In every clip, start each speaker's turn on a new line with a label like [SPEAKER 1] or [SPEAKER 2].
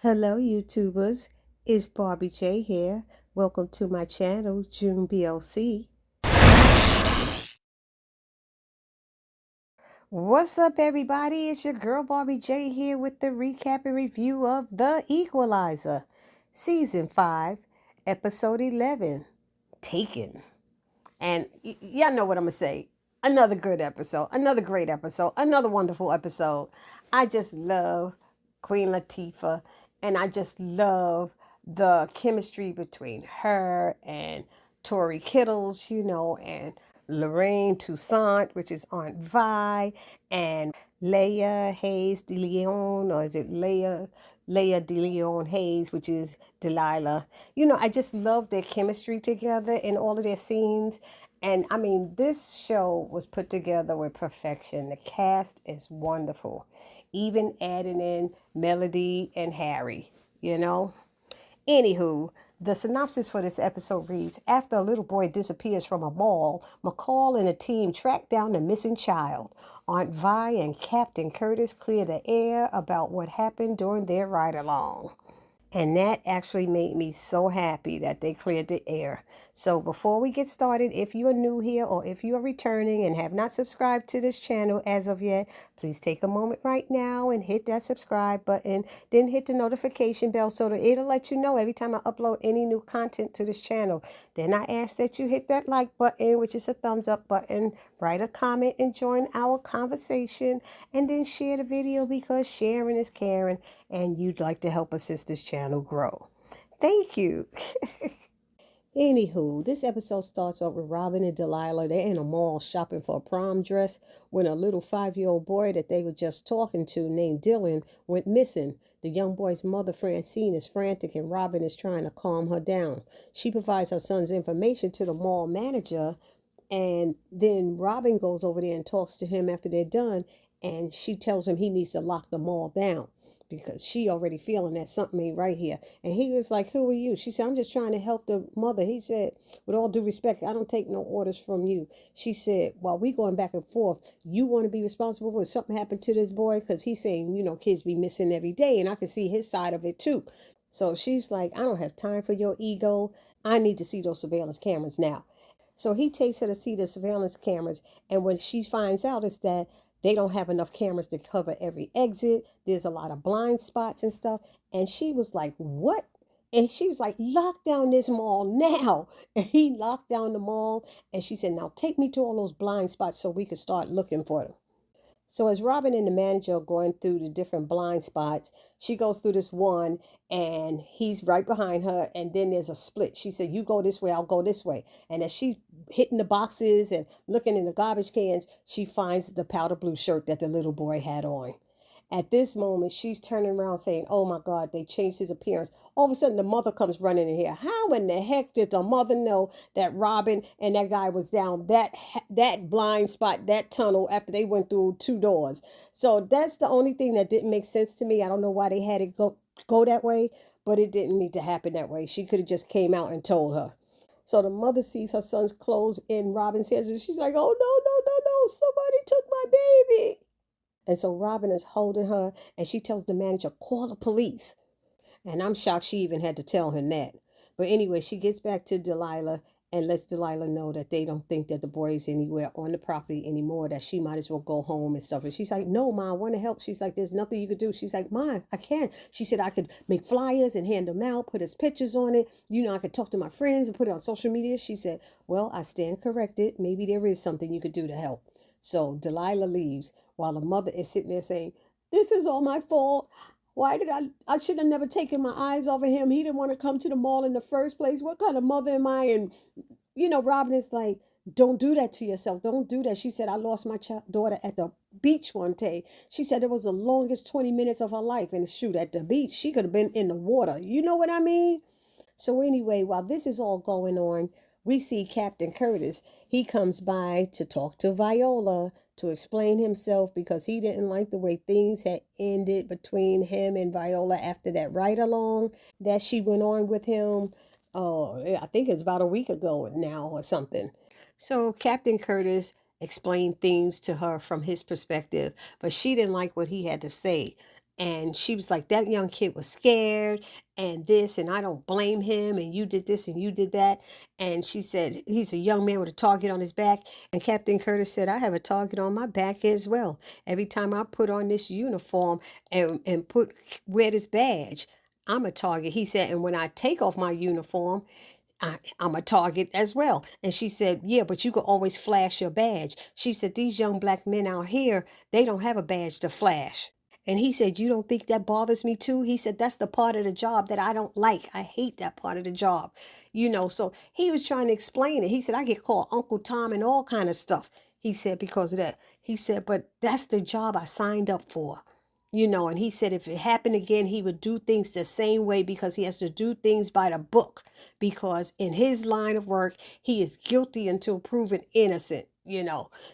[SPEAKER 1] Hello, YouTubers. It's Barbie J here. Welcome to my channel, June BLC. What's up, everybody? It's your girl Barbie J here with the recap and review of The Equalizer, Season 5, Episode 11, Taken. And y'all know what I'm going to say. Another good episode, another great episode, another wonderful episode. I just love Queen Latifah, and I just love the chemistry between her and Tori Kittles, and Lorraine Toussaint, which is Aunt Vi, and Leia Hayes de Leon, or is it Leia de Leon Hayes, which is Delilah. I just love their chemistry together in all of their scenes. And I mean, this show was put together with perfection. The cast is wonderful, even adding in Melody and Harry. Anywho, the synopsis for this episode reads: after a little boy disappears from a mall, McCall and a team track down the missing child. Aunt Vi and Captain Curtis clear the air about what happened during their ride along. And that actually made me so happy that they cleared the air. So before we get started, if you are new here or if you are returning and have not subscribed to this channel as of yet, please take a moment right now and hit that subscribe button. Then hit the notification bell so that it'll let you know every time I upload any new content to this channel. Then I ask that you hit that like button, which is a thumbs up button, write a comment and join our conversation, and then share the video because sharing is caring and you'd like to help assist this channel grow. Thank you. Anywho, this episode starts off with Robin and Delilah. They're in a mall shopping for a prom dress when a little 5-year-old boy that they were just talking to named Dylan went missing. The young boy's mother, Francine, is frantic and Robin is trying to calm her down. She provides her son's information to the mall manager, and then Robin goes over there and talks to him after they're done, and she tells him he needs to lock the mall down because she already feeling that something ain't right here. And he was like, who are you? She said, I'm just trying to help the mother. He said, with all due respect, I don't take no orders from you. She said, while we going back and forth, you want to be responsible for if something happened to this boy? Because he's saying, kids be missing every day. And I can see his side of it too. So she's like, I don't have time for your ego. I need to see those surveillance cameras now. So he takes her to see the surveillance cameras. And when she finds out is that they don't have enough cameras to cover every exit. There's a lot of blind spots and stuff. And she was like, what? And she was like, lock down this mall now. And he locked down the mall. And she said, now take me to all those blind spots so we could start looking for them. So as Robin and the manager are going through the different blind spots, she goes through this one and he's right behind her. And then there's a split. She said, you go this way, I'll go this way. And as she's hitting the boxes and looking in the garbage cans, she finds the powder blue shirt that the little boy had on. At this moment, she's turning around saying, oh my God, they changed his appearance. All of a sudden, the mother comes running in here. How in the heck did the mother know that Robin and that guy was down that blind spot, that tunnel, after they went through 2 doors? So that's the only thing that didn't make sense to me. I don't know why they had it go that way, but it didn't need to happen that way. She could have just came out and told her. So the mother sees her son's clothes in Robin's hands, and she's like, oh, no, no, no, no, somebody took my baby. And so Robin is holding her, and she tells the manager, call the police. And I'm shocked she even had to tell him that. But anyway, she gets back to Delilah and lets Delilah know that they don't think that the boy is anywhere on the property anymore, that she might as well go home and stuff. And she's like, no, Ma, I want to help. She's like, there's nothing you could do. She's like, Ma, I can't. She said, I could make flyers and hand them out, put his pictures on it. I could talk to my friends and put it on social media. She said, well, I stand corrected. Maybe there is something you could do to help. So Delilah leaves while the mother is sitting there saying, this is all my fault. Why did I should have never taken my eyes off of him. He didn't want to come to the mall in the first place. What kind of mother am I? And, Robin is like, don't do that to yourself. Don't do that. She said, I lost my daughter at the beach one day. She said it was the longest 20 minutes of her life. And shoot, at the beach, she could have been in the water. You know what I mean? So anyway, while this is all going on, we see Captain Curtis. He comes by to talk to Viola to explain himself because he didn't like the way things had ended between him and Viola after that ride along that she went on with him. Oh, I think it's about a week ago now or something. So Captain Curtis explained things to her from his perspective, but she didn't like what he had to say. And she was like, that young kid was scared and this, and I don't blame him. And you did this and you did that. And she said, he's a young man with a target on his back. And Captain Curtis said, I have a target on my back as well. Every time I put on this uniform and wear this badge, I'm a target. He said, and when I take off my uniform, I'm a target as well. And she said, yeah, but you could always flash your badge. She said, these young black men out here, they don't have a badge to flash. And he said, you don't think that bothers me too? He said, that's the part of the job that I don't like. I hate that part of the job. So he was trying to explain it. He said, I get called Uncle Tom and all kind of stuff. He said, because of that. He said, but that's the job I signed up for. And he said if it happened again, he would do things the same way because he has to do things by the book. Because in his line of work, he is guilty until proven innocent.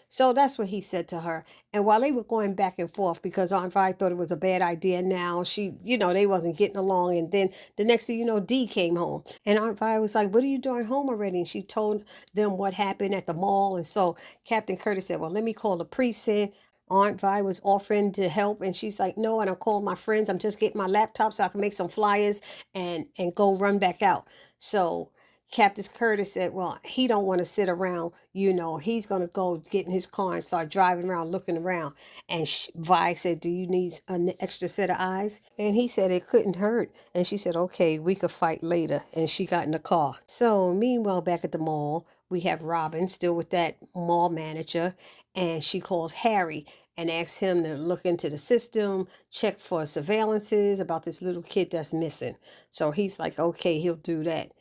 [SPEAKER 1] So that's what he said to her. And while they were going back and forth, because Aunt Vi thought it was a bad idea now, they wasn't getting along. And then the next thing you know, Dee came home. And Aunt Vi was like, what are you doing home already? And she told them what happened at the mall. And so Captain Curtis said, well, let me call the precinct. Aunt Vi was offering to help, and she's like, no, I don't call my friends. I'm just getting my laptop so I can make some flyers and go run back out. So Captain Curtis said, well, he don't want to sit around. He's going to go get in his car and start driving around, looking around. And Vi said, do you need an extra set of eyes? And he said it couldn't hurt. And she said, okay, we could fight later. And she got in the car. So meanwhile, back at the mall, we have Robin still with that mall manager, and she calls Harry and asks him to look into the system, check for surveillances about this little kid that's missing. So he's like, okay, he'll do that.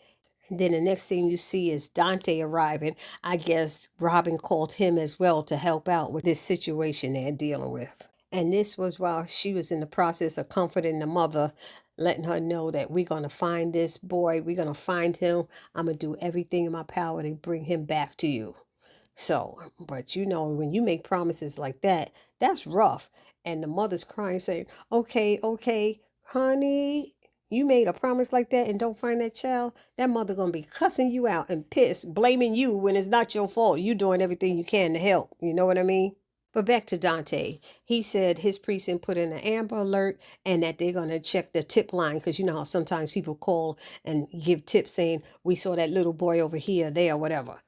[SPEAKER 1] And then the next thing you see is Dante arriving. I guess Robin called him as well to help out with this situation they're dealing with. And this was while she was in the process of comforting the mother, letting her know that we're going to find this boy. We're going to find him. I'm going to do everything in my power to bring him back to you. So, but when you make promises like that, that's rough. And the mother's crying, saying, okay, okay, honey, you made a promise like that and don't find that child. That mother gonna be cussing you out and pissed, blaming you when it's not your fault. You doing everything you can to help. You know what I mean? But back to Dante. He said his precinct put in an Amber Alert and that they're going to check the tip line because you know how sometimes people call and give tips saying, we saw that little boy over here, there, whatever.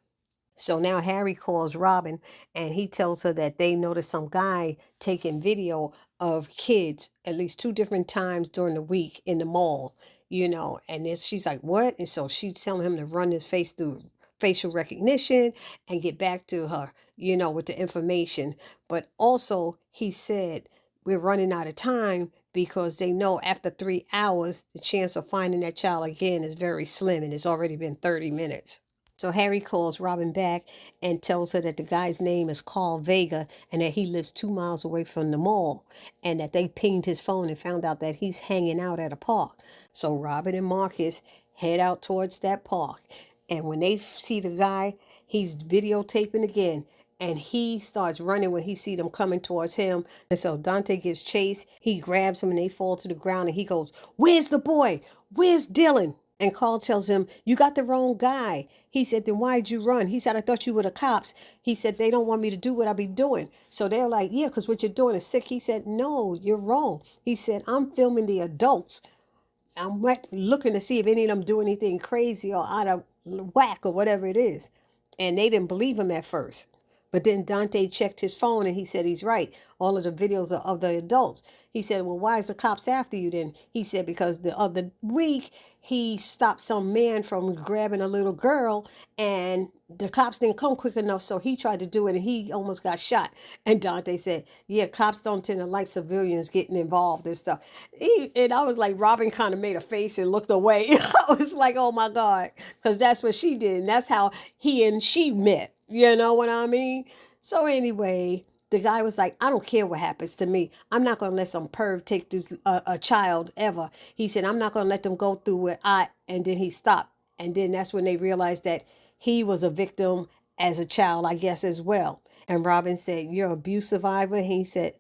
[SPEAKER 1] So now Harry calls Robin and he tells her that they noticed some guy taking video of kids at least 2 different times during the week in the mall, and she's like, what? And so she's telling him to run his face through facial recognition and get back to her, with the information. But also he said, we're running out of time because they know after 3 hours, the chance of finding that child again is very slim and it's already been 30 minutes. So Harry calls Robin back and tells her that the guy's name is Carl Vega and that he lives 2 miles away from the mall and that they pinged his phone and found out that he's hanging out at a park. So Robin and Marcus head out towards that park. And when they see the guy, he's videotaping again. And he starts running when he see them coming towards him. And so Dante gives chase. He grabs him and they fall to the ground. And he goes, where's the boy? Where's Dylan? And Carl tells him, you got the wrong guy. He said, then why'd you run? He said, I thought you were the cops. He said, they don't want me to do what I be doing. So they're like, yeah, because what you're doing is sick. He said, no, you're wrong. He said, I'm filming the adults. I'm looking to see if any of them do anything crazy or out of whack or whatever it is. And they didn't believe him at first. But then Dante checked his phone and he said he's right. All of the videos are of the adults. He said, well, why is the cops after you then? He said, because the other week he stopped some man from grabbing a little girl and the cops didn't come quick enough. So he tried to do it and he almost got shot. And Dante said, yeah, cops don't tend to like civilians getting involved and stuff. And I was like, Robin kind of made a face and looked away. I was like, oh my God, because that's what she did. And that's how he and she met. You know what I mean? So anyway, the guy was like, I don't care what happens to me. I'm not going to let some perv take this a child ever. He said, I'm not going to let them go through what and then he stopped. And then that's when they realized that he was a victim as a child, I guess, as well. And Robin said, you're an abuse survivor. He said,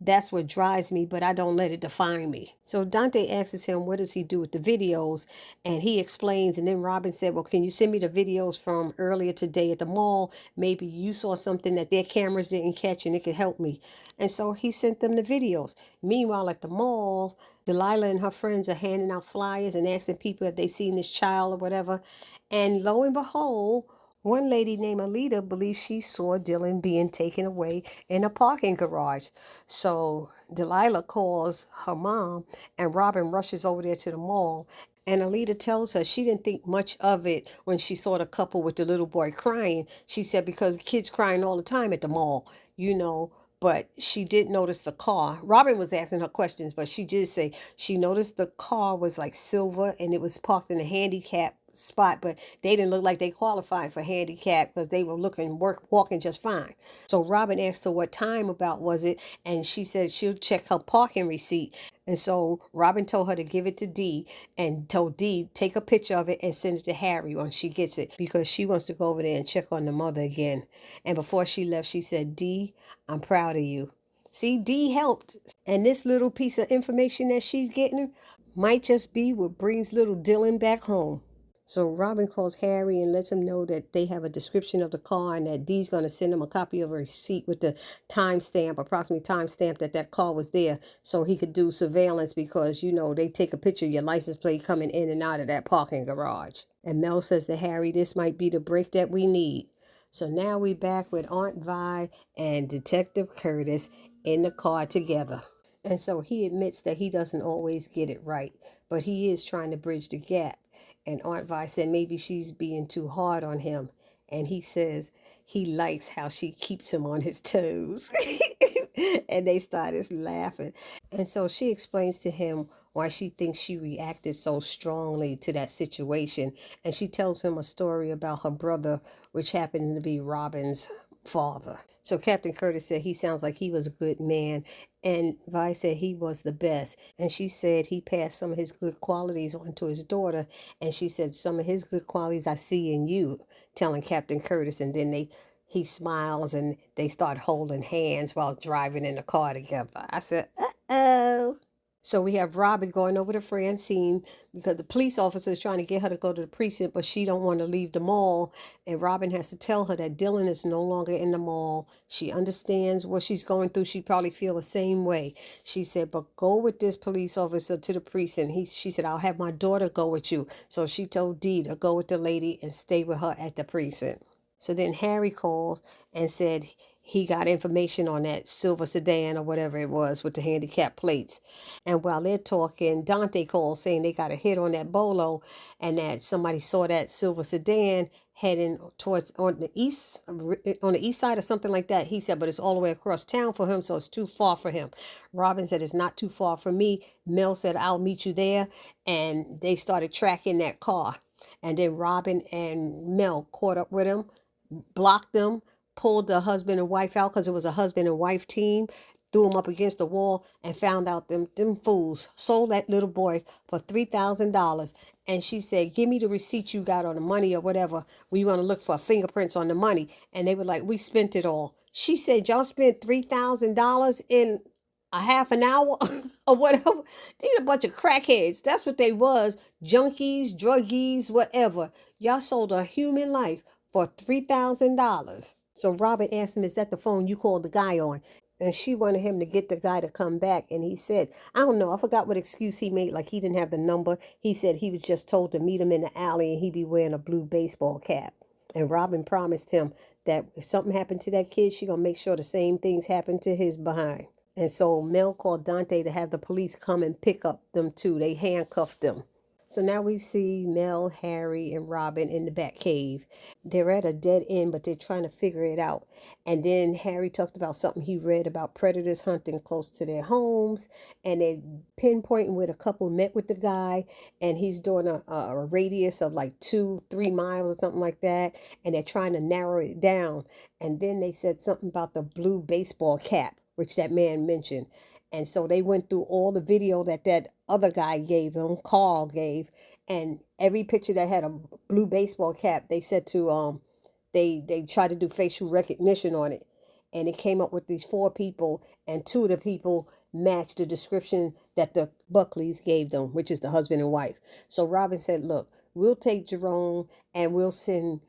[SPEAKER 1] That's what drives me, but I don't let it define me. So Dante asks him, what does he do with the videos? And he explains. And then Robin said, well, can you send me the videos from earlier today at the mall? Maybe you saw something that their cameras didn't catch and it could help me. And so he sent them the videos. Meanwhile, at the mall, Delilah and her friends are handing out flyers and asking people if they seen this child or whatever. And lo and behold, one lady named Alita believes she saw Dylan being taken away in a parking garage. So Delilah calls her mom, and Robin rushes over there to the mall. And Alita tells her she didn't think much of it when she saw the couple with the little boy crying. She said because kids crying all the time at the mall, you know. But she did notice the car. Robin was asking her questions, but she did say she noticed the car was like silver and it was parked in a handicap spot, but they didn't look like they qualified for handicap because they were walking just fine. So Robin asked her what time about was it, and she said she'll check her parking receipt. And so Robin told her to give it to Dee and told Dee take a picture of it and send it to Harry when she gets it because she wants to go over there and check on the mother again. And before she left, she said, Dee, I'm proud of you. See, Dee helped. And this little piece of information that she's getting might just be what brings little Dylan back home. So Robin calls Harry and lets him know that they have a description of the car and that Dee's going to send him a copy of a receipt with the timestamp, approximately timestamp that car was there so he could do surveillance because, you know, they take a picture of your license plate coming in and out of that parking garage. And Mel says to Harry, this might be the break that we need. So now we back with Aunt Vi and Detective Curtis in the car together. And so he admits that he doesn't always get it right, but he is trying to bridge the gap. And Aunt Vi said maybe she's being too hard on him. And he says he likes how she keeps him on his toes. And they started laughing. And so she explains to him why she thinks she reacted so strongly to that situation. And she tells him a story about her brother, which happens to be Robin's father. So Captain Curtis said he sounds like he was a good man. And Vi said he was the best. And she said he passed some of his good qualities on to his daughter. And she said, some of his good qualities I see in you, telling Captain Curtis. And then he smiles and they start holding hands while driving in the car together. I said, uh-oh. So we have Robin going over to Francine because the police officer is trying to get her to go to the precinct, but she don't want to leave the mall. And Robin has to tell her that Dylan is no longer in the mall. She understands what she's going through. She probably feel the same way. She said, but go with this police officer to the precinct. She said, I'll have my daughter go with you. So she told Dee to go with the lady and stay with her at the precinct. So then Harry called and said he got information on that silver sedan or whatever it was with the handicap plates. And while they're talking, Dante called saying they got a hit on that bolo and that somebody saw that silver sedan heading towards on the east side or something like that. He said, but it's all the way across town for him, so it's too far for him. Robin said, it's not too far for me. Mel said, I'll meet you there. And they started tracking that car. And then Robin and Mel caught up with him, blocked them, pulled the husband and wife out because it was a husband and wife team, threw them up against the wall, and found out them fools sold that little boy for $3,000. And she said, give me the receipt you got on the money or whatever. We want to look for fingerprints on the money. And they were like, we spent it all. She said, y'all spent $3,000 in a half an hour or whatever. They're a bunch of crackheads. That's what they was. Junkies, druggies, whatever. Y'all sold a human life for $3,000. So Robin asked him, is that the phone you called the guy on? And she wanted him to get the guy to come back. And he said, I don't know. I forgot what excuse he made. Like he didn't have the number. He said he was just told to meet him in the alley and he'd be wearing a blue baseball cap. And Robin promised him that if something happened to that kid, she going to make sure the same things happen to his behind. And so Mel called Dante to have the police come and pick up them too. They handcuffed them. So now we see Mel, Harry, and Robin in the back cave. They're at a dead end, but they're trying to figure it out. And then Harry talked about something he read about predators hunting close to their homes. And they're pinpointing where the couple met with the guy. And he's doing a radius of like 2-3 miles or something like that. And they're trying to narrow it down. And then they said something about the blue baseball cap, which that man mentioned. And so they went through all the video that other guy gave him, Carl gave, and every picture that had a blue baseball cap, they said to they tried to do facial recognition on it. and it came up with these 4 people, and 2 of the people matched the description that the Buckleys gave them, which is the husband and wife. So Robin said, look, we'll take Jerome and we'll send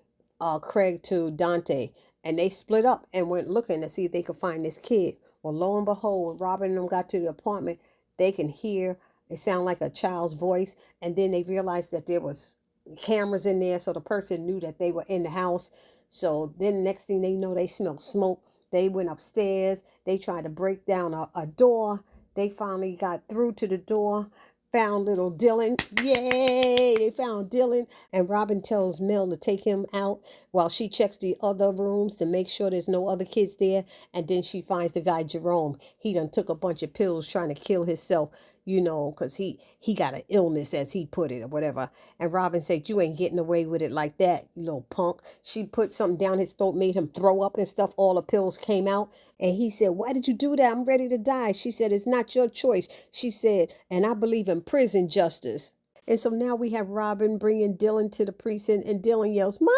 [SPEAKER 1] Craig to Dante. And they split up and went looking to see if they could find this kid. Well, lo and behold, when Robin and them got to the apartment, they can hear it sound like a child's voice. And then they realized that there was cameras in there, so the person knew that they were in the house. So then next thing they know, they smelled smoke. They went upstairs. They tried to break down a door. They finally got through to the door, found little Dylan. Yay! They found Dylan. And Robin tells Mel to take him out while she checks the other rooms to make sure there's no other kids there. And then she finds the guy Jerome. He done took a bunch of pills trying to kill himself, because he got an illness, as he put it, or whatever. And Robin said, you ain't getting away with it like that, you little punk. She put something down his throat, made him throw up and stuff. All the pills came out. And he said, why did you do that? I'm ready to die. She said, it's not your choice. She said, and I believe in prison justice. And so now we have Robin bringing Dylan to the precinct, and Dylan yells, Mommy!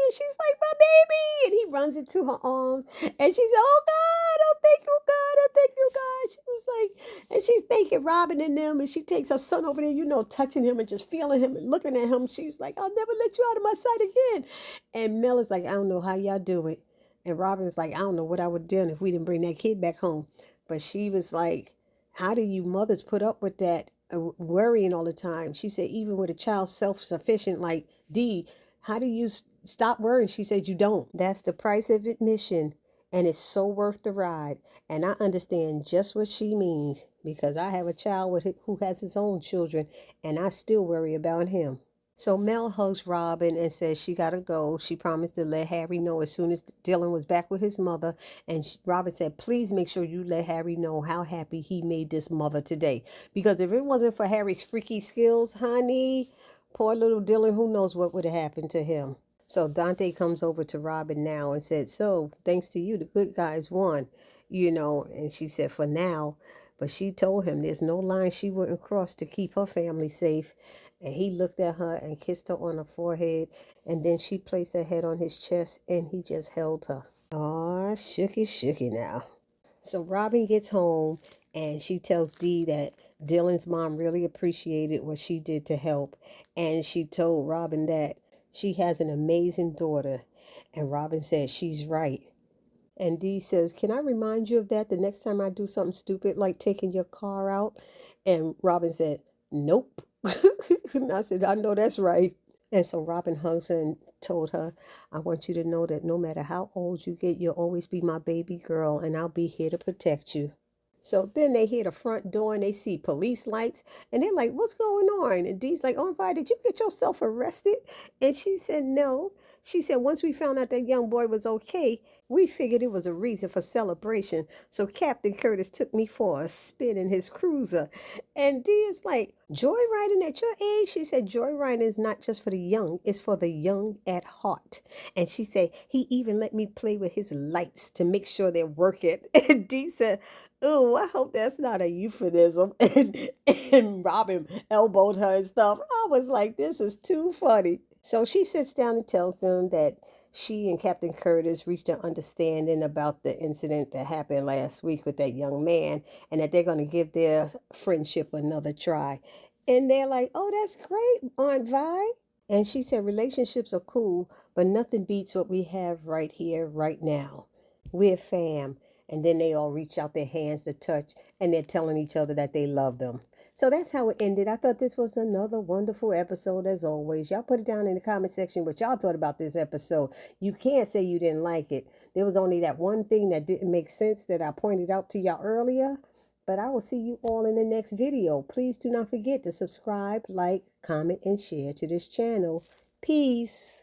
[SPEAKER 1] And she's like, my baby! And he runs into her arms, and she said, oh God, oh thank you God, oh thank you God. She was like, and she's thanking Robin and them, and she takes her son over there, touching him and just feeling him and looking at him. She's like, I'll never let you out of my sight again. And Mel is like, I don't know how y'all do it. And Robin was like, I don't know what I would have done if we didn't bring that kid back home. But she was like, how do you mothers put up with that? Worrying all the time. She said, even with a child self-sufficient like Dee, how do you stop worrying? She said, you don't. That's the price of admission, and it's so worth the ride. And I understand just what she means, because I have a child who has his own children, and I still worry about him. So Mel hugs Robin and says she got to go. She promised to let Harry know as soon as Dylan was back with his mother. And Robin said, please make sure you let Harry know how happy he made this mother today. Because if it wasn't for Harry's freaky skills, honey, poor little Dylan, who knows what would have happened to him. So Dante comes over to Robin now and said, so thanks to you, the good guys won, And she said, for now. But she told him there's no line she wouldn't cross to keep her family safe. And he looked at her and kissed her on her forehead. And then she placed her head on his chest and he just held her. Aw, shooky now. So Robin gets home and she tells Dee that Dylan's mom really appreciated what she did to help. And she told Robin that she has an amazing daughter. And Robin said she's right. And Dee says, can I remind you of that the next time I do something stupid like taking your car out? And Robin said, nope. And I said, I know that's right. And so Robin hugs her and told her, I want you to know that no matter how old you get, you'll always be my baby girl, and I'll be here to protect you. So then they hear the front door and they see police lights, and they're like, what's going on? And Dee's like, oh, Vi, did you get yourself arrested? And she said, no. She said, once we found out that young boy was okay, we figured it was a reason for celebration. So Captain Curtis took me for a spin in his cruiser. And Dee is like, joyriding at your age? She said, joyriding is not just for the young, it's for the young at heart. And she said, he even let me play with his lights to make sure they're working. And Dee said, oh, I hope that's not a euphemism. And Robin elbowed her and stuff. I was like, this is too funny. So she sits down and tells them that she and Captain Curtis reached an understanding about the incident that happened last week with that young man, and that they're going to give their friendship another try. And they're like, oh, that's great, Aunt Vi. And she said, relationships are cool, but nothing beats what we have right here, right now. We're fam. And then they all reach out their hands to touch, and they're telling each other that they love them. So that's how it ended. I thought this was another wonderful episode as always. Y'all put it down in the comment section what y'all thought about this episode. You can't say you didn't like it. There was only that one thing that didn't make sense that I pointed out to y'all earlier. But I will see you all in the next video. Please do not forget to subscribe, like, comment, and share to this channel. Peace.